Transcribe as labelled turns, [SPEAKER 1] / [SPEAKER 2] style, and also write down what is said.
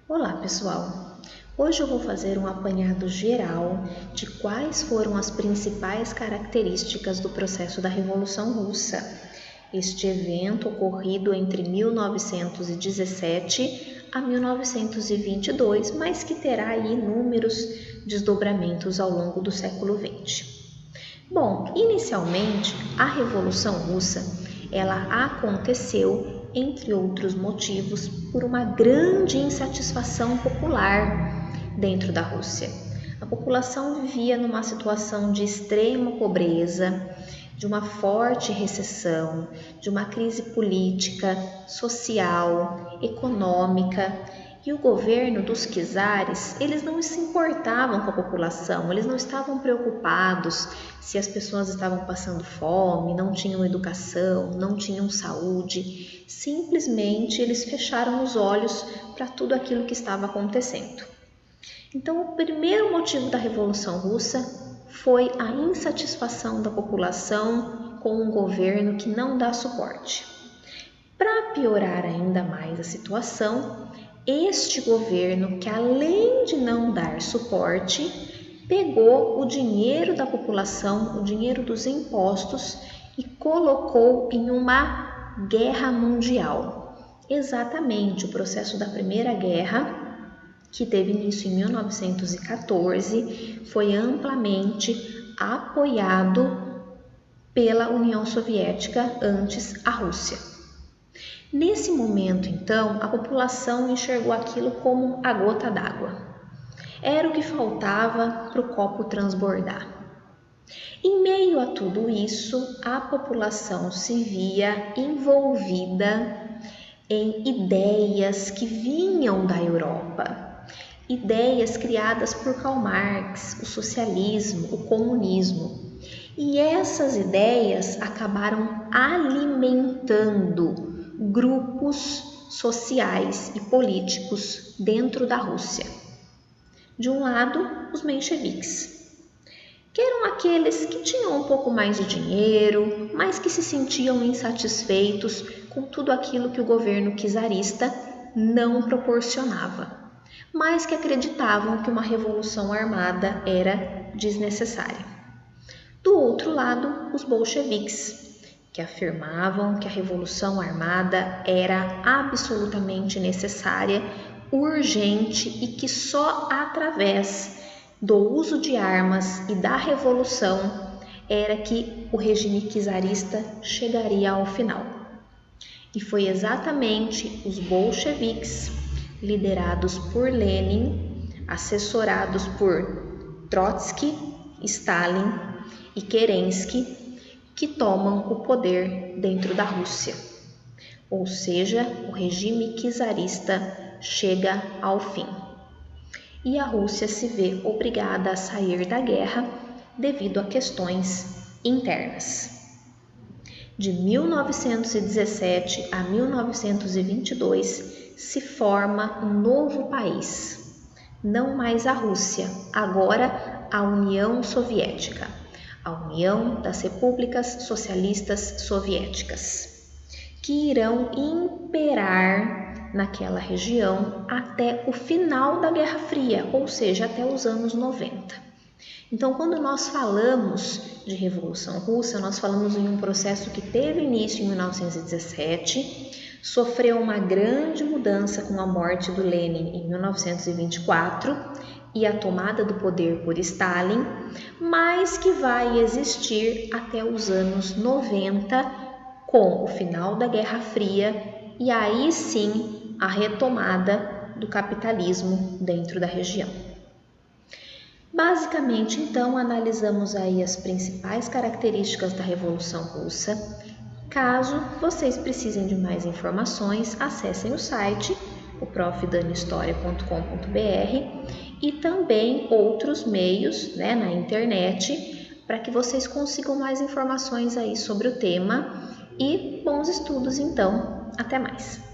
[SPEAKER 1] Olá, pessoal! Hoje eu vou fazer um apanhado geral de quais foram as principais características do processo da Revolução Russa. Este evento ocorrido entre 1917 a 1922, mas que terá aí inúmeros desdobramentos ao longo do século XX. Bom, inicialmente, a Revolução Russa, ela aconteceu, entre outros motivos, por uma grande insatisfação popular dentro da Rússia. A população vivia numa situação de extrema pobreza, de uma forte recessão, de uma crise política, social, econômica, e o governo dos czares, eles não se importavam com a população, eles não estavam preocupados se as pessoas estavam passando fome, não tinham educação, não tinham saúde. Simplesmente eles fecharam os olhos para tudo aquilo que estava acontecendo. Então, o primeiro motivo da Revolução Russa foi a insatisfação da população com um governo que não dá suporte. Para piorar ainda mais a situação, este governo, que além de não dar suporte, pegou o dinheiro da população, o dinheiro dos impostos e colocou em uma guerra mundial. Exatamente o processo da Primeira Guerra, que teve início em 1914, foi amplamente apoiado pela União Soviética, antes a Rússia. Nesse momento, então, a população enxergou aquilo como a gota d'água. Era o que faltava para o copo transbordar. Em meio a tudo isso, a população se via envolvida em ideias que vinham da Europa, ideias criadas por Karl Marx, o socialismo, o comunismo. E essas ideias acabaram alimentando grupos sociais e políticos dentro da Rússia. De um lado, os mencheviques, que eram aqueles que tinham um pouco mais de dinheiro, mas que se sentiam insatisfeitos com tudo aquilo que o governo czarista não proporcionava, mas que acreditavam que uma revolução armada era desnecessária. Do outro lado, os bolcheviques, que afirmavam que a revolução armada era absolutamente necessária, urgente e que só através do uso de armas e da revolução era que o regime czarista chegaria ao final. E foi exatamente os bolcheviques, liderados por Lenin, assessorados por Trotsky, Stalin e Kerensky, que tomam o poder dentro da Rússia. Ou seja, o regime czarista chega ao fim. E a Rússia se vê obrigada a sair da guerra devido a questões internas. De 1917 a 1922 se forma um novo país. Não mais a Rússia, agora a União Soviética. A União das Repúblicas Socialistas Soviéticas, que irão imperar naquela região até o final da Guerra Fria, ou seja, até os anos 90. Então, quando nós falamos de Revolução Russa, nós falamos em um processo que teve início em 1917, sofreu uma grande mudança com a morte do Lenin em 1924, e a tomada do poder por Stalin, mas que vai existir até os anos 90, com o final da Guerra Fria e aí sim a retomada do capitalismo dentro da região. Basicamente, então, analisamos aí as principais características da Revolução Russa. Caso vocês precisem de mais informações, acessem o site, o profdanihistoria.com.br, e também outros meios, na internet, para que vocês consigam mais informações aí sobre o tema. E bons estudos então, até mais!